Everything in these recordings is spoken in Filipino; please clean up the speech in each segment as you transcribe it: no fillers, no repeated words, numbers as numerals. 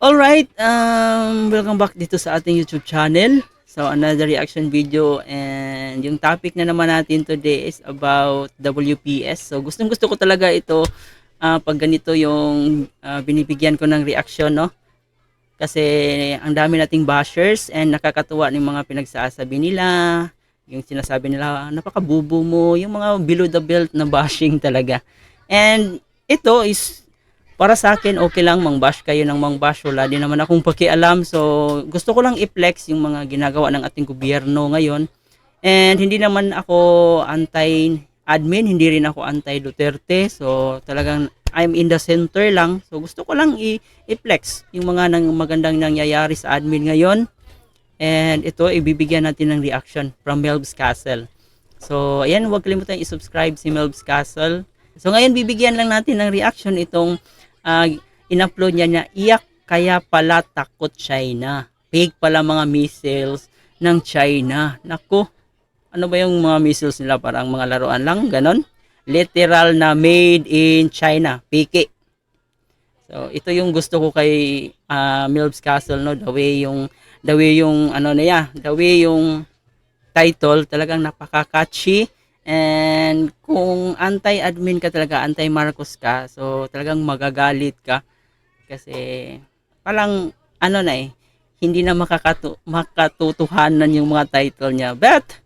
Alright, welcome back dito sa ating YouTube channel. So, another reaction video, and yung topic na naman natin today is about WPS. So, gustong-gusto ko talaga ito pag ganito yung binibigyan ko ng reaction, no? Kasi ang dami nating bashers and nakakatuwa ng mga pinagsasabi nila, yung sinasabi nila, napakabubo mo, yung mga below the belt na bashing talaga. And ito is para sa akin, okay lang mang-bash kayo ng mang-bash. Wala din naman akong pakialam. So, gusto ko lang i-flex yung mga ginagawa ng ating gobyerno ngayon. And hindi naman ako anti-admin, hindi rin ako anti-Duterte. So, talagang I'm in the center lang. So, gusto ko lang i-flex yung mga magandang nangyayari sa admin ngayon. And ito, ibibigyan natin ng reaction from Melb's Castle. So, ayan, huwag kalimutan i-subscribe si Melb's Castle. So, ngayon, bibigyan lang natin ng reaction itong in-upload niya iyak kaya pala takot China. Fake pala mga missiles ng China. Nako, ano ba yung mga missiles nila? Parang mga laruan lang, ganon. Literal na made in China. Fake. So, ito yung gusto ko kay Melb's Castle, no? The way yung ano niya, the way yung title, talagang napaka-catchy. And kung anti-admin ka talaga, anti-Marcos ka, so talagang magagalit ka. Kasi parang ano na hindi na makatutuhanan yung mga title niya. But,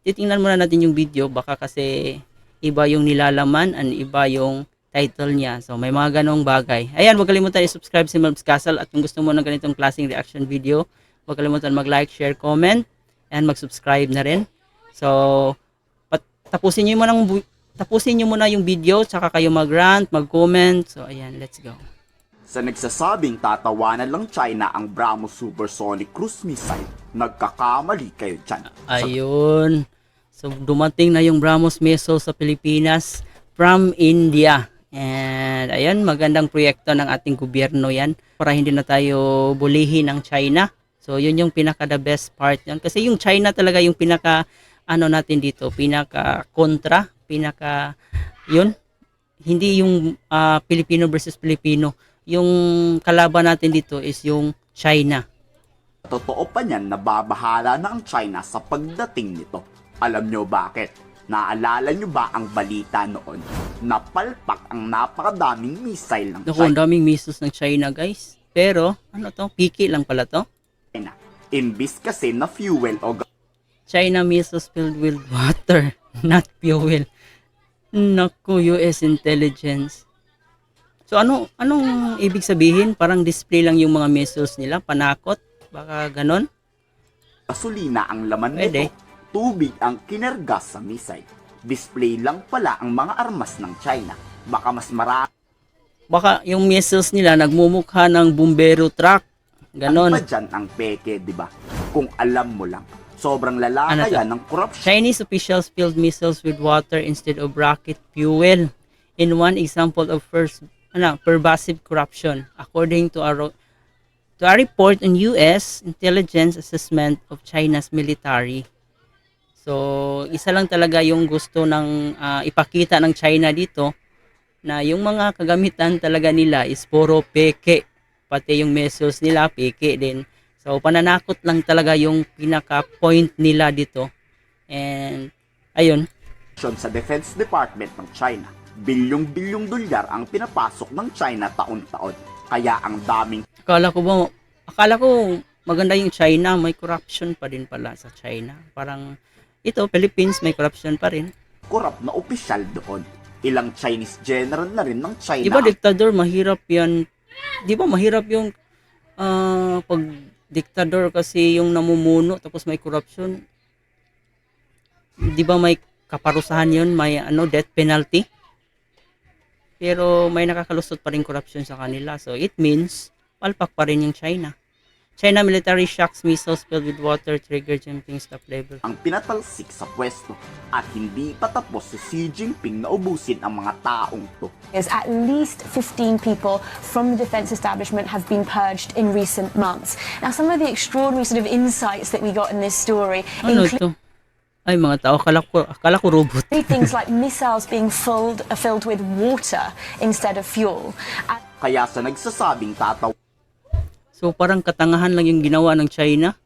titingnan muna natin yung video, baka kasi iba yung nilalaman and iba yung title niya. So, may mga ganong bagay. Ayan, huwag kalimutan i-subscribe si Melb's Castle, at kung gusto mo ng ganitong klaseng reaction video, huwag kalimutan mag-like, share, comment, and mag-subscribe na rin. So, tapusin niyo muna yung video, tsaka kayo mag-rant, mag-comment. So, ayan, let's go. Sa nagsasabing tatawanan lang China ang BrahMos Supersonic Cruise Missile, nagkakamali kayo dyan. Ayun. So, dumating na yung BrahMos missile sa Pilipinas from India. And, ayan, magandang proyekto ng ating gobyerno yan para hindi na tayo bulihin ng China. So, yun yung pinaka-the best part yan. Kasi yung China talaga yung pinaka natin dito, pinaka kontra, yun, hindi yung Pilipino versus Pilipino. Yung kalaban natin dito is yung China. Totoo pa niyan na babahala na ang China sa pagdating nito. Alam nyo bakit? Naalala nyo ba ang balita noon? Napalpak ang napakadaming missile ng Naku, ang daming missiles ng China, guys. Pero, ano to? Piki lang pala to. China. Imbis kasi na fuel o China missiles filled with water, not fuel. Naku, US intelligence. So anong ibig sabihin? Parang display lang yung mga missiles nila, panakot, baka ganon. gasolina ang laman Pwede. nito. Tubig ang kinergas sa missile. Display lang pala ang mga armas ng China. Baka mas marami Baka yung missiles nila nagmumukha ng bumbero truck, ganon. pa dyan ang peke, di ba? Kung alam mo lang. Sobrang lalaka Ano to? yan ng corruption. Chinese officials filled missiles with water instead of rocket fuel in one example of pervasive corruption, according to a report on U.S. intelligence assessment of China's military. So, isa lang talaga yung gusto ng ipakita ng China dito, na yung mga kagamitan talaga nila is puro peke. Pati yung missiles nila, peke din. So, pananakot lang talaga yung pinaka-point nila dito. And, ayun. Sa Defense Department ng China, bilyong-bilyong dolyar ang pinapasok ng China taon-taon. Kaya ang daming Akala ko maganda yung China, may corruption pa din pala sa China. Parang, ito, Philippines, may corruption pa rin. korap na opisyal doon. Ilang Chinese general na rin ng China. Di ba, diktador, mahirap yan. Di ba, mahirap yung pag diktador kasi yung namumuno tapos may corruption. Di ba may kaparusahan yun, may death penalty? Pero may nakakalusot pa rin corruption sa kanila. So it means palpak pa rin yung China. China military shocks missiles filled with water trigger jumping stop level. ang pinatalsik sa pwesto at hindi pa tapos si Xi Jinping na ubusin ang mga taong to. At least 15 people from the defense establishment have been purged in recent months. Now, some of the extraordinary sort of insights that we got in this story Ano include to? Ay, mga tao, akala ko robot. things like missiles being filled with water instead of fuel. Kaya sa nagsasabing tataw So parang katangahan lang yung ginawa ng China.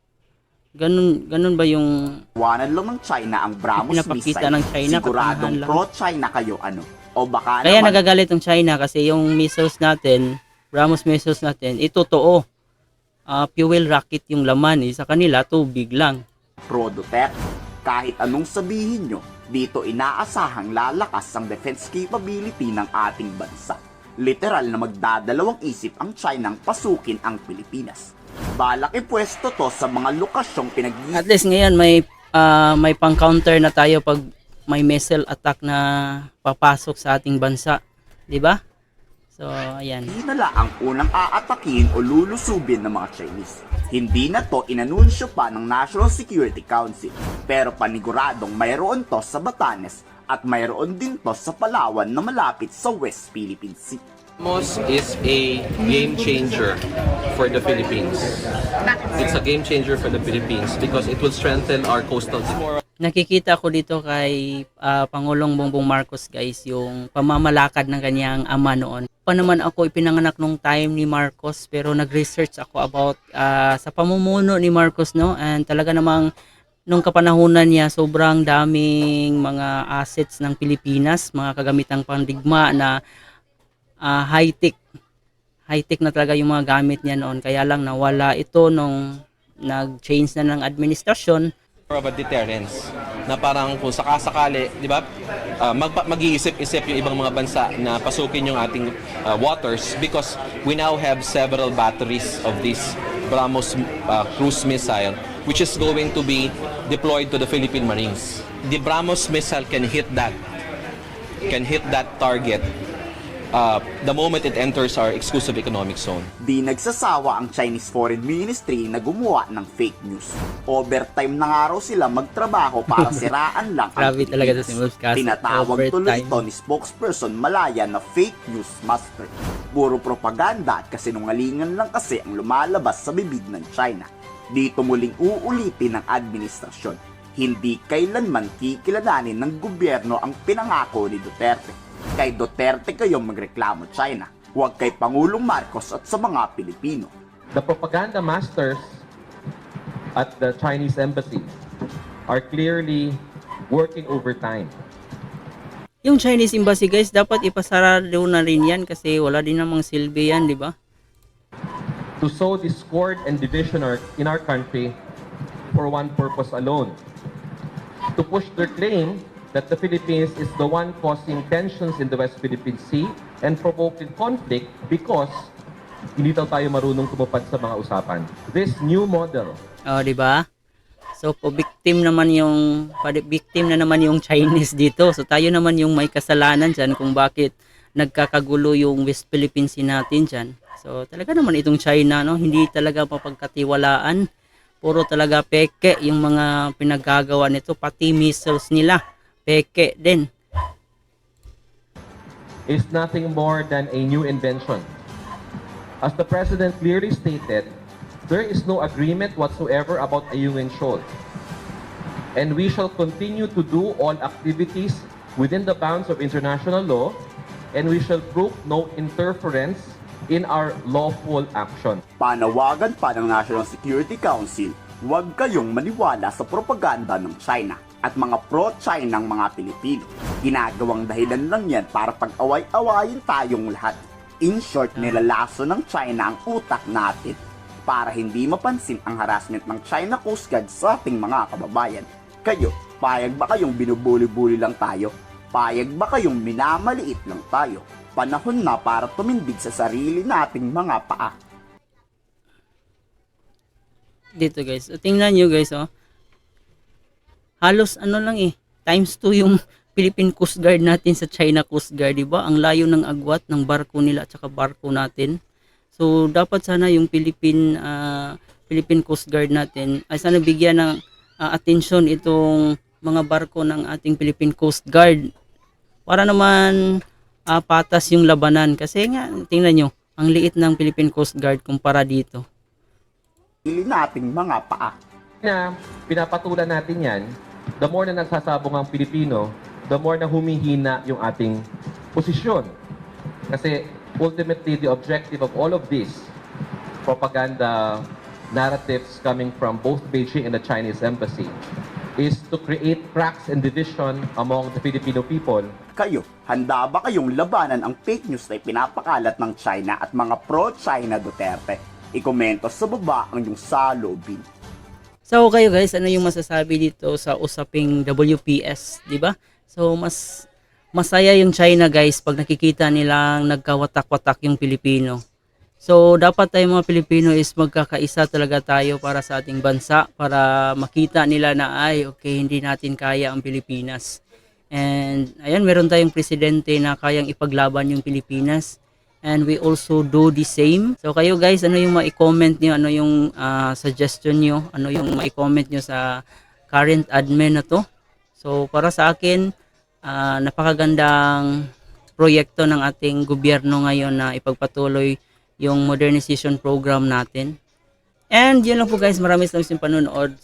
Ganun ba yung Iwanan lang ng China ang BrahMos pinapakita missile. ng China, Siguradong katangahan lang. pro-China kayo ano. O baka Kaya naman nagagalit ang China kasi yung missiles natin, BrahMos missiles natin, ito totoo. Fuel rocket yung laman sa kanila tubig lang. pro-Duterte. Kahit anong sabihin nyo, dito inaasahang lalakas ang defense capability ng ating bansa. Literal na magdadalawang isip ang China ang pasukin ang Pilipinas. Balak ipwesto to sa mga lokasyong At least ngayon may pang-counter na tayo pag may missile attack na papasok sa ating bansa, 'di ba? So, ayan. Hinala ang unang aatakin o lulusubin ng mga Chinese. Hindi na to inanunsyo pa ng National Security Council, pero paniguradong mayroon to sa Batanes at mayroon din to sa Palawan na malapit sa West Philippine Sea. BrahMos is a game changer for the Philippines. It's a game changer for the Philippines because it will strengthen our coastal defense. Nakikita ko dito kay Pangulong Bongbong Marcos, guys, yung pamamalakad ng kanyang ama noon. Pa naman ako ipinanganak nung time ni Marcos, pero nag-research ako about sa pamumuno ni Marcos, no? And talaga namang nung kapanahunan niya, sobrang daming mga assets ng Pilipinas, mga kagamitang pandigma na high-tech. High-tech na talaga yung mga gamit niya noon. Kaya lang nawala ito nung nag-change na ng administrasyon. More of a deterrence na parang kung sakasakali, di ba, mag-iisip-isip yung ibang mga bansa na pasukin yung ating waters because we now have several batteries of this BrahMos cruise missile which is going to be deployed to the Philippine Marines. The BrahMos missile can hit that target the moment it enters our exclusive economic zone. Di nagsasawa ang Chinese Foreign Ministry na gumawa ng fake news. Overtime na nga raw sila magtrabaho para siraan lang ang Grabe talaga Pilipinas. to si Muscas. Tinatawag tuloy Overtime. ito ni spokesperson Malaya na fake news master. Puro propaganda at kasinungalingan lang kasi ang lumalabas sa bibig ng China. Dito muling uulitin ng administrasyon. Hindi kailanman kikilalanin ng gobyerno ang pinangako ni Duterte. Kay Duterte kayong magreklamo China, huwag kay Pangulong Marcos at sa mga Pilipino. The propaganda masters at the Chinese embassy are clearly working overtime. Yung Chinese embassy, guys, dapat ipasara doon na rin yan kasi wala din namang silbi yan, di ba? To sow discord and division in our country for one purpose alone. To push their claim that the Philippines is the one causing tensions in the West Philippine Sea and provoking conflict because hindi tayo marunong tumupad sa mga usapan. This new model Oh, di ba? So, victim na naman yung Chinese dito. So, tayo naman yung may kasalanan dyan kung bakit nagkakagulo yung West Philippine Sea natin dyan. So, talaga naman itong China, no? Hindi talaga mapagkatiwalaan. Puro talaga peke yung mga pinagagawa nito, pati missiles nila. Peke din. is nothing more than a new invention. As the President clearly stated, there is no agreement whatsoever about Ayungin Shoal. And we shall continue to do all activities within the bounds of international law, and we shall prove no interference in our lawful action. Panawagan pa ng National Security Council, huwag kayong maniwala sa propaganda ng China at mga pro-China ng mga Pilipino. Ginagawang dahilan lang yan para pag-away-awayin tayong lahat. In short, nilalaso ng China ang utak natin para hindi mapansin ang harassment ng China Coast Guard sa ating mga kababayan. Kayo, payag ba kayong binubuli-buli lang tayo? Payag ba kayong minamaliit lang tayo? Panahon na para tumindig sa sarili nating mga paa. Dito, guys. So, tingnan nyo, guys, oh. Halos ano lang times 2 yung Philippine Coast Guard natin sa China Coast Guard, di ba? Ang layo ng agwat ng barko nila at saka barko natin. So dapat sana yung Philippine Coast Guard natin ay sana bigyan ng atensyon itong mga barko ng ating Philippine Coast Guard para naman patas yung labanan kasi nga tingnan nyo, ang liit ng Philippine Coast Guard kumpara dito. Sarili nating mga paa. Na pinapatulan natin yan, the more na nagsasabong ang Pilipino, the more na humihina yung ating posisyon. Kasi ultimately, the objective of all of this propaganda narratives coming from both Beijing and the Chinese embassy is to create cracks and division among the Filipino people. Kayo, handa ba kayong labanan ang fake news na ipinapakalat ng China at mga pro-China Duterte? Ikomento sa baba ang iyong saloobin. So kayo guys, ano yung masasabi dito sa usaping WPS, di ba? So mas masaya yung China guys pag nakikita nilang nagkawatak-watak yung Pilipino. So dapat tayo mga Pilipino is magkakaisa talaga tayo para sa ating bansa, para makita nila na ay okay, hindi natin kaya ang Pilipinas. And ayan, meron tayong presidente na kayang ipaglaban yung Pilipinas. And we also do the same. So kayo guys, ano yung ma-comment nyo? Ano yung suggestion nyo? Ano yung ma-comment nyo sa current admin na to? So para sa akin, napakagandang proyekto ng ating gobyerno ngayon na ipagpatuloy yung modernization program natin. And yun lang po guys, maraming salamat sa panonood.